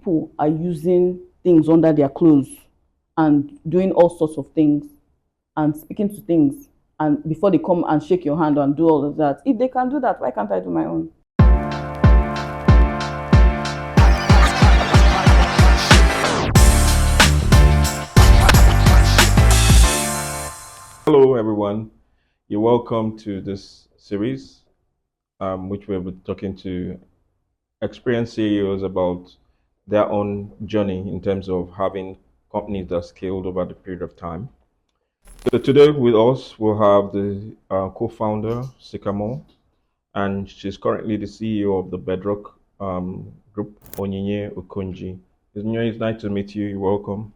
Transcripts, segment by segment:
people are using things under their clothes and doing all sorts of things and speaking to things and before they come and shake your hand and do all of that. If they can do that, why can't I do my own? Hello, everyone. You're welcome to this series, which we'll be talking to experienced CEOs about their own journey in terms of having companies that scaled over the period of time. So today with us, we'll have the co-founder, Sycamore, and she's currently the CEO of the Bedrock Group, Onyinye Okonji. Onyinye, it's nice to meet you. You're welcome.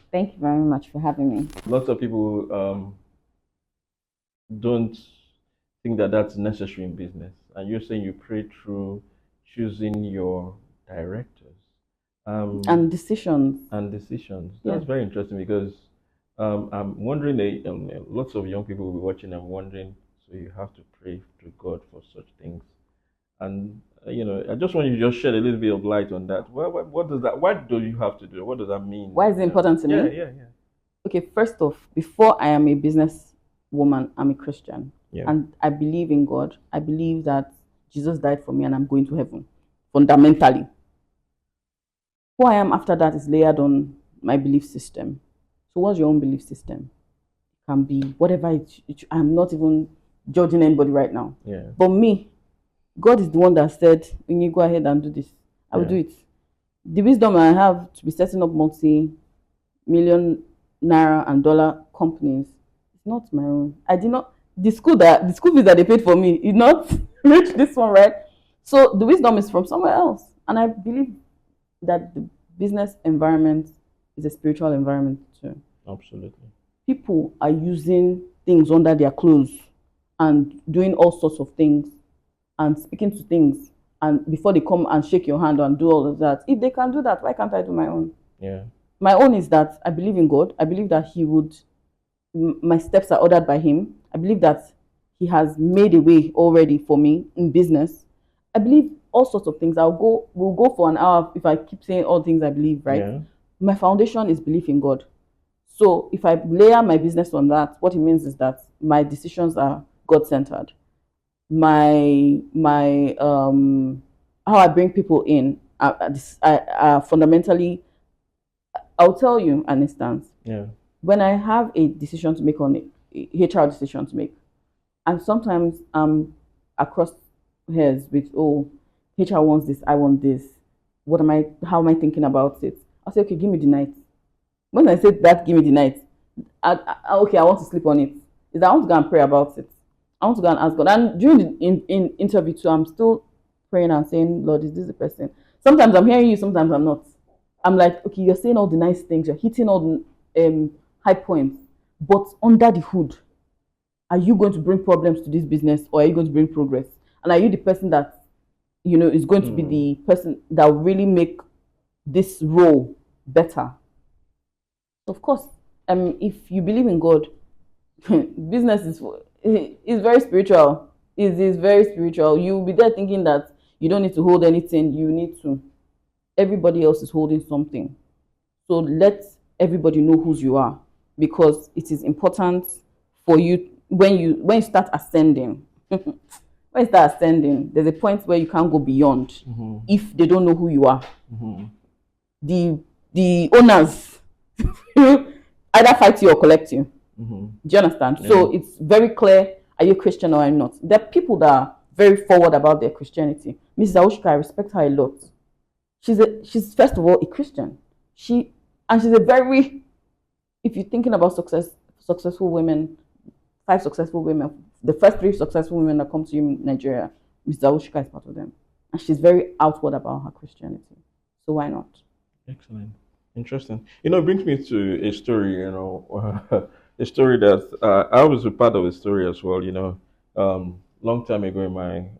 Thank you very much for having me. Lots of people don't think that that's necessary in business. And you're saying you pray through choosing your directors And decisions. and decisions. Yeah. That's very interesting because I'm wondering, lots of young people will be watching and wondering, so you have to pray to God for such things. And, I just want you to just shed a little bit of light on that. What does that, why do you have to do it? What does that mean? Why is it important to me? Yeah. Okay, first off, before I am a business woman, I'm a Christian. Yeah. And I believe in God. I believe that Jesus died for me and I'm going to heaven, fundamentally. Who I am after that is layered on my belief system. So what's your own belief system? It can be whatever I'm not even judging anybody right now. Yeah. But me, God is the one that said, when you go ahead and do this, I will do it. The wisdom I have to be setting up multi-million naira and dollar companies, it's not my own. I did not, the school fees that they paid for me did not reach this one, right? So the wisdom is from somewhere else. And I believe that the business environment is a spiritual environment too. Absolutely. People are using things under their clothes and doing all sorts of things and speaking to things and before they come and shake your hand and do all of that. If they can do that, why can't I do my own? Yeah. My own is that I believe in God. I believe that my steps are ordered by Him. I believe that He has made a way already for me in business. I believe all sorts of things. We'll go for an hour if I keep saying all things I believe, right? Yeah. My foundation is belief in God. So if I layer my business on that, what it means is that my decisions are God-centered. My how I bring people in fundamentally. I'll tell you an instance. Yeah. When I have a decision to make on a HR decision to make, and sometimes I'm across hairs with, oh, HR wants this, I want this. How am I thinking about it? I'll say, okay, give me the night. When I say that, give me the night, okay, I want to sleep on it. Is that I want to go and pray about it. I want to go and ask God. And during the in interview too, I'm still praying and saying, Lord, is this the person? Sometimes I'm hearing you, sometimes I'm not. I'm like, okay, you're saying all the nice things, you're hitting all the high points, but under the hood, are you going to bring problems to this business or are you going to bring progress? And are you the person that is going to be the person that will really make this role better? Of course, if you believe in God, business is very spiritual. It is very spiritual. You'll be there thinking that you don't need to hold anything. You need to. Everybody else is holding something. So let everybody know who you are, because it is important for you when you start ascending. When you start ascending, there's a point where you can't go beyond if they don't know who you are. The owners either fight you or collect you. Do you understand? Yeah. So it's very clear, are you Christian or are you not? There are people that are very forward about their Christianity. Mrs. Awushika, I respect her a lot. She's first of all a Christian. She's a very, if you're thinking about successful women, 5 successful women, the first 3 successful women that come to you in Nigeria, Mrs. Awushika is part of them. And she's very outward about her Christianity. So why not? Excellent. Interesting. It brings me to a story, a story that I was a part of a story as well, long time ago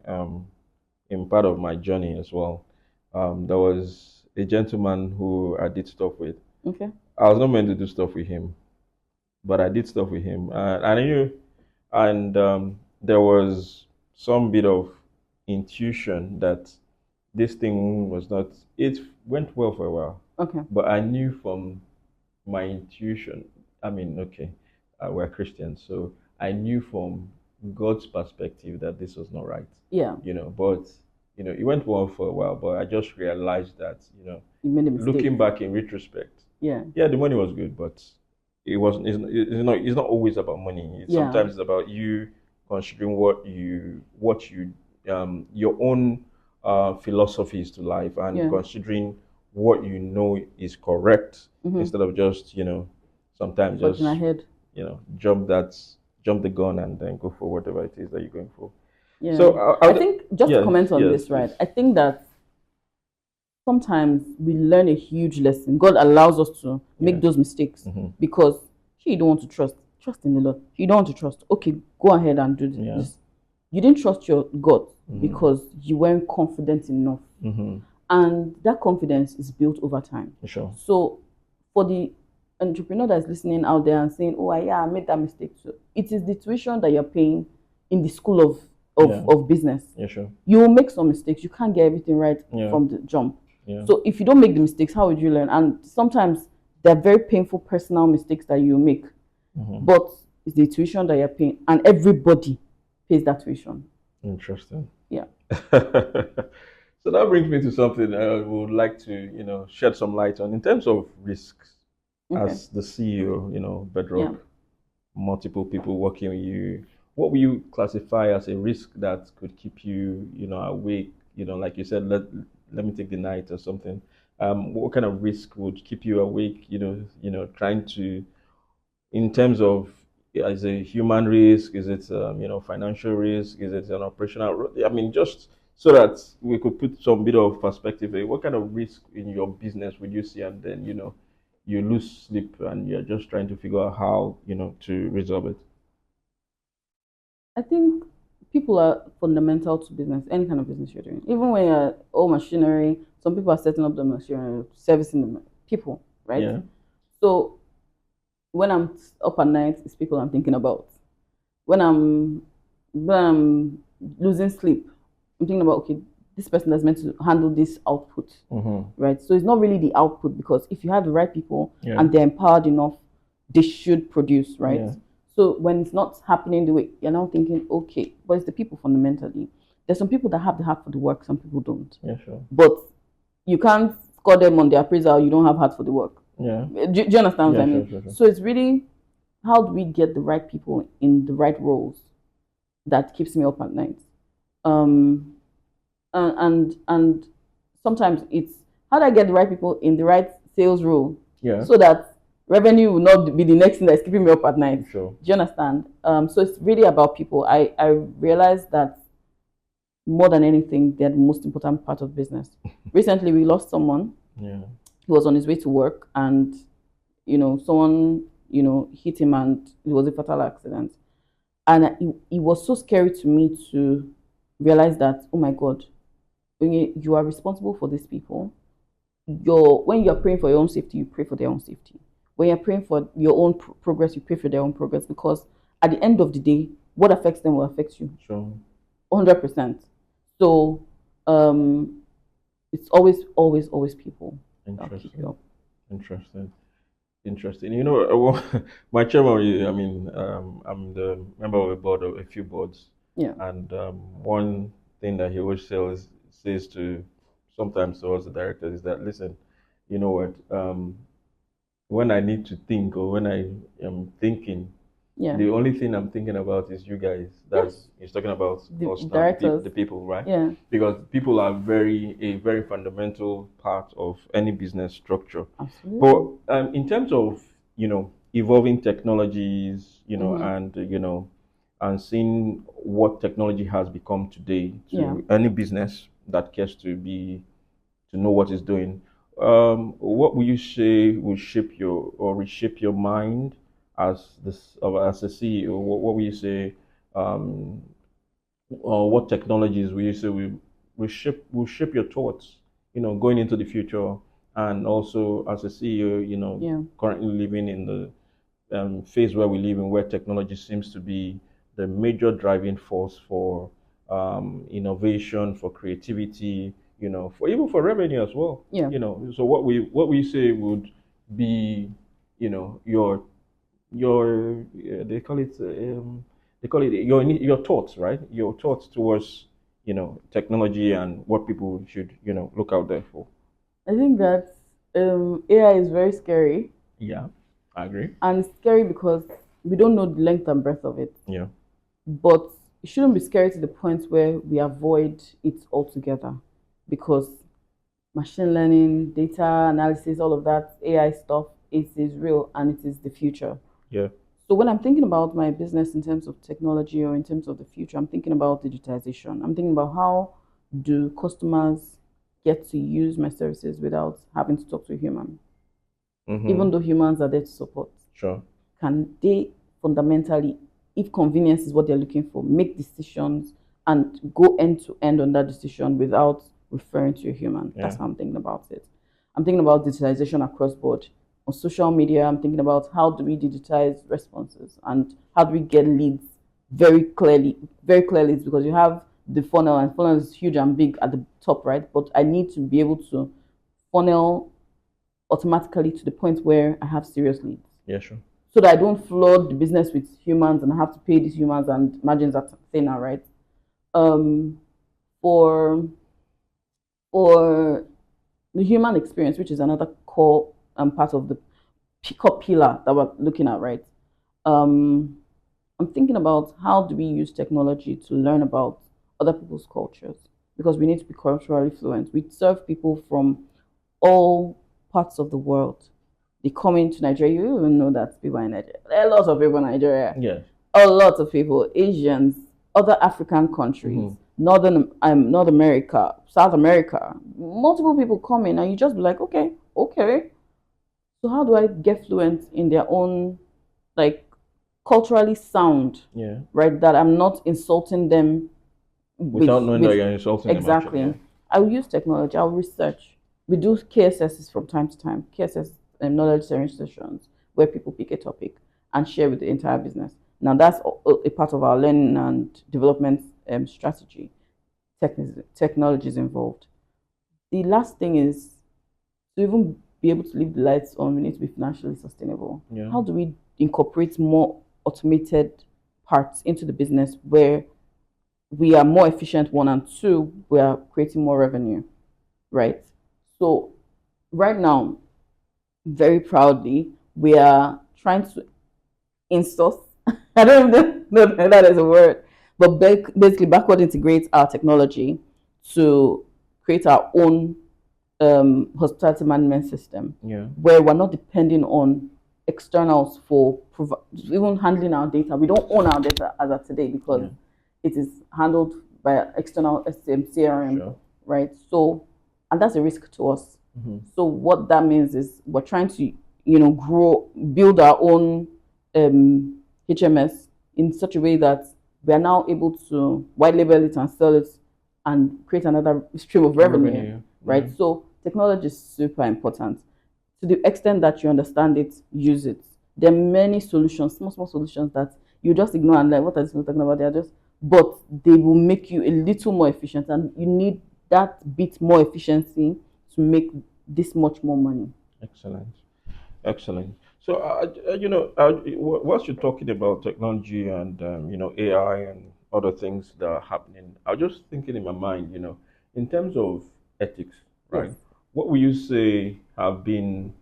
in part of my journey as well. There was a gentleman who I did stuff with. Okay. I was not meant to do stuff with him, but I did stuff with him. And I knew, and there was some bit of intuition that this thing was not. It went well for a while, Okay. but I knew from my intuition. I mean, okay, we're Christians, so I knew from God's perspective that this was not right. Yeah. But it went well for a while, but I just realized that You made a mistake. looking back in retrospect, Yeah. yeah, the money was good, but it wasn't. It's not always about money. Yeah. Sometimes it's about you considering what you your own philosophies to life, and Yeah. considering what you know is correct, Mm-hmm. instead of just sometimes Forging just ahead. jump the gun and then go for whatever it is that you're going for. Yeah. So I think just to yes, comment on yes, this, right? please. I think that sometimes we learn a huge lesson. God allows us to make Yeah. those mistakes Mhm. because you don't want to trust in the Lord. You don't want to trust. Okay, go ahead and do Yeah. this. You didn't trust your God Mhm. because you weren't confident enough, Mhm. and that confidence is built over time. Sure. So, for the entrepreneur that's listening out there and saying, "Oh, yeah, I made that mistake," so it is the tuition that you're paying in the school Yeah. of business. Yeah, sure. You will make some mistakes. You can't get everything right Yeah. from the jump. Yeah. So if you don't make the mistakes, how would you learn? And sometimes they're very painful personal mistakes that you make, Mhm. but it's the tuition that you're paying, and everybody pays that tuition. Interesting. Yeah. So that brings me to something I would like to, shed some light on in terms of risks. Okay. As the CEO, Yeah. Bedrock, multiple people working with you. What will you classify as a risk that could keep you, awake? Like you said, let me take the night or something. What kind of risk would keep you awake? Trying to, in terms of, is it human risk? Is it financial risk? Is it an operational? I mean, just so that we could put some bit of perspective. What kind of risk in your business would you see? And then you lose sleep and you're just trying to figure out how to resolve it. I think people are fundamental to business, any kind of business you're doing. Even when you're all machinery, some people are setting up the machinery, servicing the people, right? Yeah. So when I'm up at night, it's people I'm thinking about. When I'm losing sleep, I'm thinking about, okay, this person that's meant to handle this output, right? So it's not really the output, because if you have the right people Yeah. and they're empowered enough, they should produce, right? Yeah. So when it's not happening the way, you're now thinking, okay, but it's the people fundamentally. There's some people that have the heart for the work, some people don't. Yeah, sure. But you can't score them on their appraisal, you don't have heart for the work. Yeah. Do you understand what Yeah, I mean? sure. So it's really, how do we get the right people in the right roles that keeps me up at night? Um, and sometimes it's, how do I get the right people in the right sales role? Yeah. So that revenue will not be the next thing that's keeping me up at night. Sure. Do you understand? So it's really about people. I realized that more than anything, they're the most important part of business. Recently, we lost someone. Yeah. He was on his way to work, and someone hit him, and it was a fatal accident. And it was so scary to me to realize that, oh my God, when you are responsible for these people, when you're praying for your own safety, you pray for their own safety. When you're praying for your own progress, you pray for their own progress, because at the end of the day, what affects them will affect you. Sure. 100%. So it's always people that keep you up. Interesting. My chairman, I mean, I'm the member of a board of a few boards. Yeah. And one thing that he always says to, sometimes to us, the directors, is that, listen, you know what, when I need to think, or when I am thinking, Yeah. the only thing I'm thinking about is you guys. That's He's talking about The us now, directors. the people, right? Yeah. Because people are a very fundamental part of any business structure. Absolutely. But in terms of evolving technologies, and seeing what technology has become today to any business that cares to know what it's doing. What would you say will shape your or reshape your mind as a CEO? What would you say? Or what technologies will you say will shape your thoughts? Going into the future, and also as a CEO, currently living in the phase where we live in, where technology seems to be the major driving force for innovation, for creativity, for even for revenue as well. Yeah. So what we say would be, your they call it your thoughts, right? Your thoughts towards technology and what people should look out there for. I think that AI is very scary, Yeah, I agree. and it's scary because we don't know the length and breadth of it. Yeah, But it shouldn't be scary to the point where we avoid it altogether, because machine learning, data analysis, all of that AI stuff, it is real and it is the future. yeah, So when I'm thinking about my business in terms of technology or in terms of the future, I'm thinking about digitization. I'm thinking about how do customers get to use my services without having to talk to a human, even mm-hmm. though humans are there to support. Sure. Can they fundamentally, if convenience is what they're looking for, make decisions and go end to end on that decision without referring to a human? That's Yeah, how I'm thinking about it. I'm thinking about digitalization across board. On social media, I'm thinking about how do we digitize responses and how do we get leads very clearly, very clearly. It's because you have the funnel, and funnel is huge and big at the top, right? But I need to be able to funnel automatically to the point where I have serious leads, yeah, sure. so that I don't flood the business with humans and I have to pay these humans and margins are thinner, right? Um, for for the human experience, which is another core part of the core pillar that we're looking at, right? Um, I'm thinking about how do we use technology to learn about other people's cultures, because we need to be culturally fluent. We serve people from all parts of the world. They come into Nigeria. You even know that people are in Nigeria. There are lots of people in Nigeria. Yeah. A lot of people, Asians, other African countries, Mm-hmm. North America, South America. Multiple people come in, and you just be like, okay, okay. So how do I get fluent in their own, like, culturally sound, Yeah. right? That I'm not insulting them Without knowing that with you're insulting them, actually. exactly. Yeah. I'll use technology. I'll research. We do KSSs from time to time. KSS knowledge sharing sessions where people pick a topic and share with the entire business. Now that's a part of our learning and development strategy. Technology is involved. The last thing is to even be able to leave the lights on. We need to be financially sustainable. Yeah. How do we incorporate more automated parts into the business where we are more efficient, one, and two, we are creating more revenue, right? So right now, very proudly, we are trying to insource. I don't even know if that is a word, but basically backward integrate our technology to create our own hospitality management system, Yeah. where we're not depending on externals for even handling our data. We don't own our data as of today because Yeah. it is handled by external CRM, Sure. right? So, and that's a risk to us. Mm-hmm. So what that means is we're trying to, grow, build our own HMS in such a way that we are now able to white label it and sell it and create another stream of revenue, right? Yeah. So technology is super important. To the extent that you understand it, use it. There are many solutions, small, small solutions that you just ignore and like, what are these people talking about? They're just, but they will make you a little more efficient, and you need that bit more efficiency to make this much more money. Excellent. Excellent. So, whilst you're talking about technology and AI and other things that are happening, I was just thinking in my mind, in terms of ethics, Yes. right? What would you say have been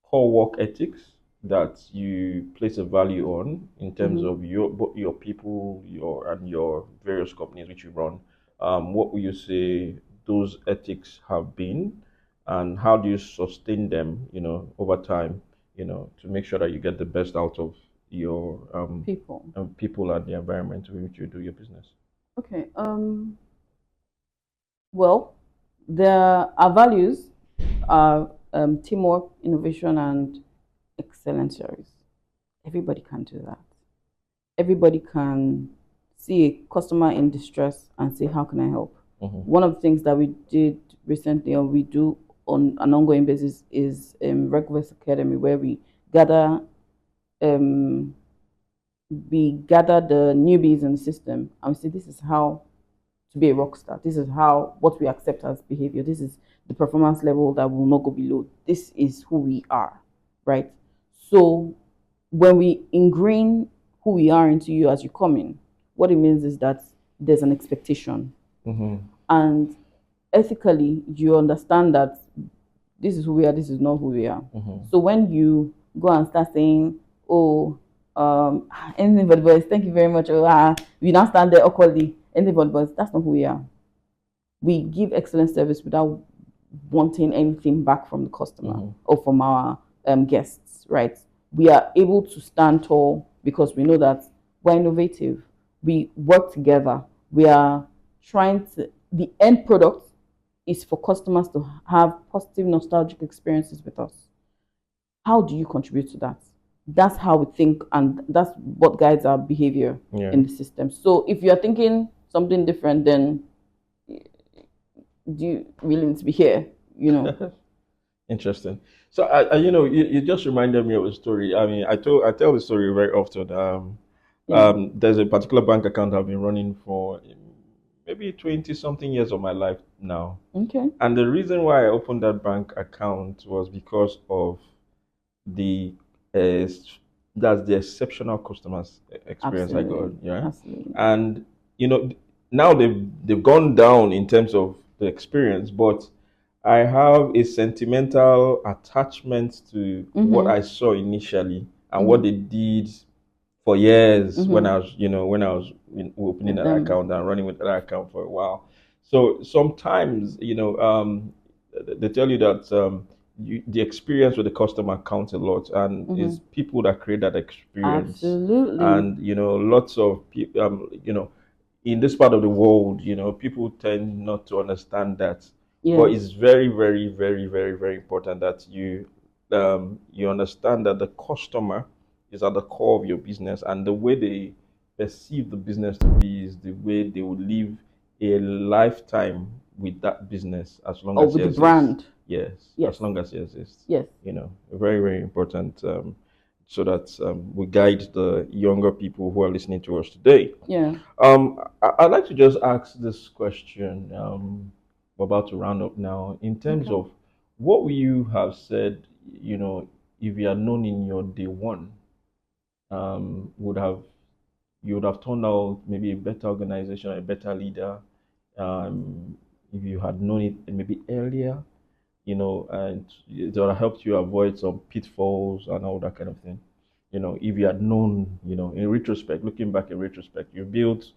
core work ethics that you place a value on in terms Mm-hmm. of your people, your various companies which you run? What would you say those ethics have been, and how do you sustain them, over time, to make sure that you get the best out of your People. people and the environment in which you do your business? Okay. Well, our values are teamwork, innovation, and excellence service. Everybody can do that. Everybody can see a customer in distress and say, how can I help? Mm-hmm. One of the things that we did recently, or we do on an ongoing basis, is Request Academy, where gather we gather the newbies in the system and we say, this is how to be a rock star. This is how what we accept as behavior. This is the performance level that will not go below. This is who we are, right? So when we ingrain who we are into you as you come in, what it means is that there's an expectation. Mm-hmm. And ethically, you understand that this is who we are, this is not who we are. Mm-hmm. So when you go and start saying, oh, anything for the boys, thank you very much. Oh, we now stand there awkwardly, anything for the boys, that's not who we are. We give excellent service without wanting anything back from the customer or from our guests, right? We are able to stand tall because we know that we're innovative. We work together. We are trying to, the end product is for customers to have positive, nostalgic experiences with us. How do you contribute to that? That's how we think, and that's what guides our behavior in the system. So if you're thinking something different, then do you really need to be here? Interesting. So, you just reminded me of a story. I mean, I tell the story very often. There's a particular bank account I've been running for maybe 20 something years of my life now. Okay. And the reason why I opened that bank account was because of the uh, that's the exceptional customers experience I got. Yeah. Absolutely. And now they've gone down in terms of the experience, but I have a sentimental attachment to what I saw initially and what they did for years when I was, opening that account and running with that account for a while. So sometimes, they tell you that the experience with the customer counts a lot, and it's people that create that experience. Absolutely. And lots of people, in this part of the world, people tend not to understand that. But it's very, very, very, very, very important that you understand that the customer is at the core of your business, and the way they perceive the business to be is the way they will live a lifetime with that business as long as with it the brand. Yes, as long as it exists. Yes. Very, very important, so that we guide the younger people who are listening to us today. Yeah. I'd like to just ask this question. We're about to round up now. In terms of what would you have said, if you had known in your day one, would have you would have turned out maybe a better organization, a better leader, if you had known it maybe earlier, and it would have helped you avoid some pitfalls and all that kind of thing. If you had known, in retrospect, looking back in retrospect, you built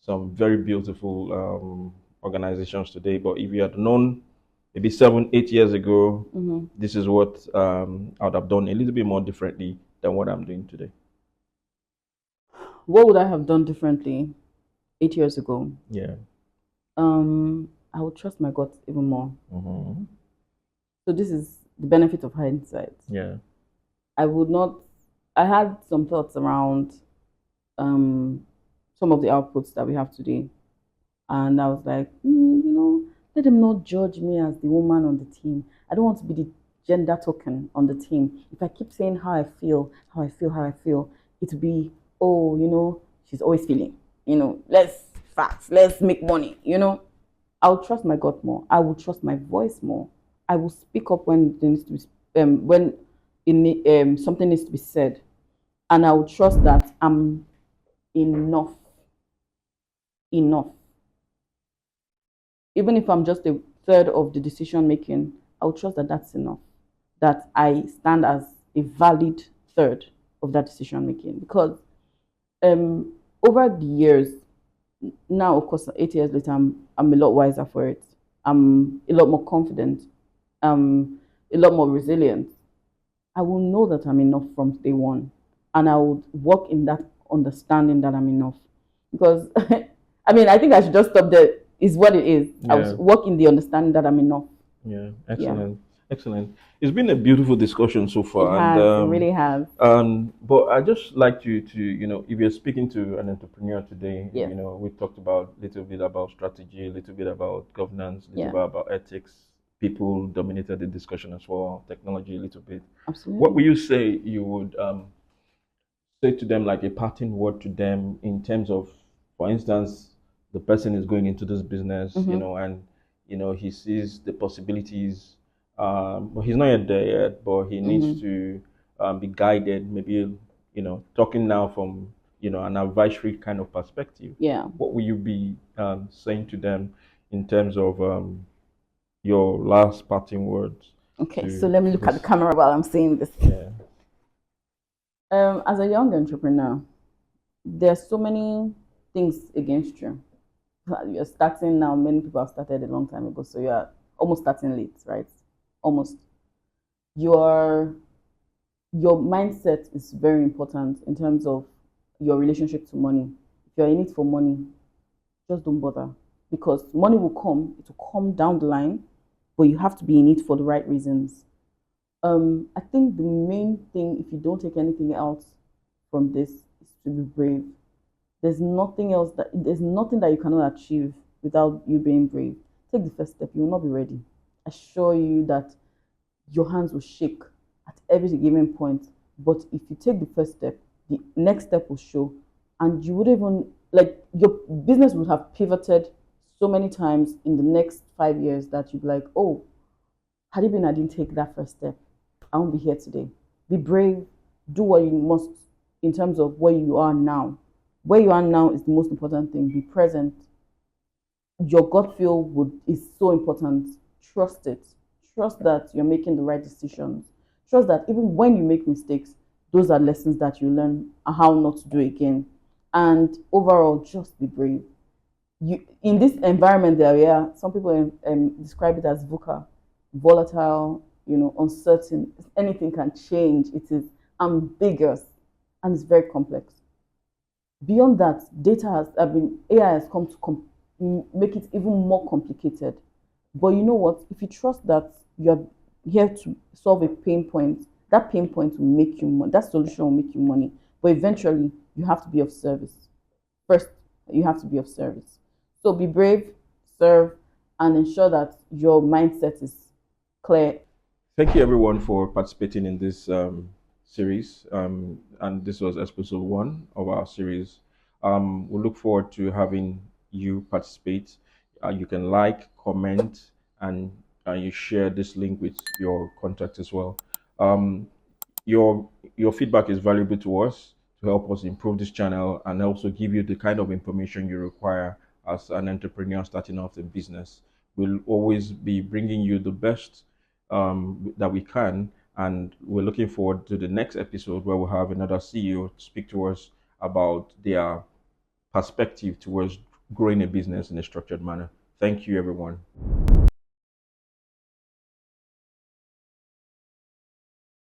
some very beautiful organizations today. But if you had known maybe 7, 8 years ago, this is what I would have done a little bit more differently than what I'm doing today. What would I have done differently 8 years ago? Yeah. I would trust my gut even more. So this is the benefit of hindsight. Yeah. I would not. I had some thoughts around some of the outputs that we have today, and I was like, let them not judge me as the woman on the team. I don't want to be the gender token on the team. If I keep saying how I feel, it will be, oh, she's always feeling. Let's facts, let's make money. I'll trust my gut more. I will trust my voice more. I will speak up when there needs to be, when something needs to be said, and I will trust that I'm enough. Enough. Even if I'm just a third of the decision making, I'll trust that that's enough. That I stand as a valid third of that decision making. Because over the years, now of course 8 years later, I'm a lot wiser for it. I'm a lot more confident. A lot more resilient. I will know that I'm enough from day one, and I would work in that understanding that I'm enough. Because I think I should just stop there. Is what it is. I was work in the understanding that I'm enough. Yeah, excellent. Excellent. It's been a beautiful discussion so far. It has, it really has. But I just like you to, if you're speaking to an entrepreneur today, we talked about a little bit about strategy, a little bit about governance, a little bit about ethics. People dominated the discussion as well, technology a little bit. Absolutely. What would you say you would say to them, like a parting word to them in terms of, for instance, the person is going into this business, Mm-hmm. and he sees the possibilities. But he's not yet there yet, but he needs Mm-hmm. to be guided. Maybe talking now from an advisory kind of perspective. Yeah. What will you be saying to them in terms of your last parting words Okay, so to let me look at the this? camera while I'm saying this. Yeah. As a young entrepreneur, there's so many things against you. You're starting now. Many people have started a long time ago, so you're almost starting late, right? Almost. Your your mindset is very important in terms of your relationship to money. If you're in it for money, just don't bother because money will come. It will come down the line, but you have to be in it for the right reasons. I think the main thing, if you don't take anything else from this, is to be brave. There's nothing that you cannot achieve without you being brave. Take the first step. You will not be ready. I assure you that your hands will shake at every given point. But if you take the first step, the next step will show, and you would even like your business would have pivoted so many times in the next 5 years that you'd be like, oh, had it been I didn't take that first step, I won't be here today. Be brave, do what you must in terms of where you are now. Where you are now is the most important thing. Be present. Your gut feel is so important. Trust it. Trust that you're making the right decisions. Trust that even when you make mistakes, those are lessons that you learn and how not to do again. And overall, just be brave. You in this environment that we are, some people describe it as VUCA, volatile, uncertain. Anything can change. It is ambiguous and it's very complex. Beyond that, AI has come to make it even more complicated. But you know what? If you trust that you're here to solve a pain point, that pain point will make you money. That solution will make you money. But eventually, you have to be of service. First, you have to be of service. So be brave, serve, and ensure that your mindset is clear. Thank you, everyone, for participating in this series. And this was episode one of our series. We look forward to having you participate. You can like, comment, and you share this link with your contacts as well. Um, your feedback is valuable to us to help us improve this channel and also give you the kind of information you require as an entrepreneur starting off in business. We'll always be bringing you the best that we can, and we're looking forward to the next episode where we'll have another CEO speak to us about their perspective towards growing a business in a structured manner. Thank you, everyone.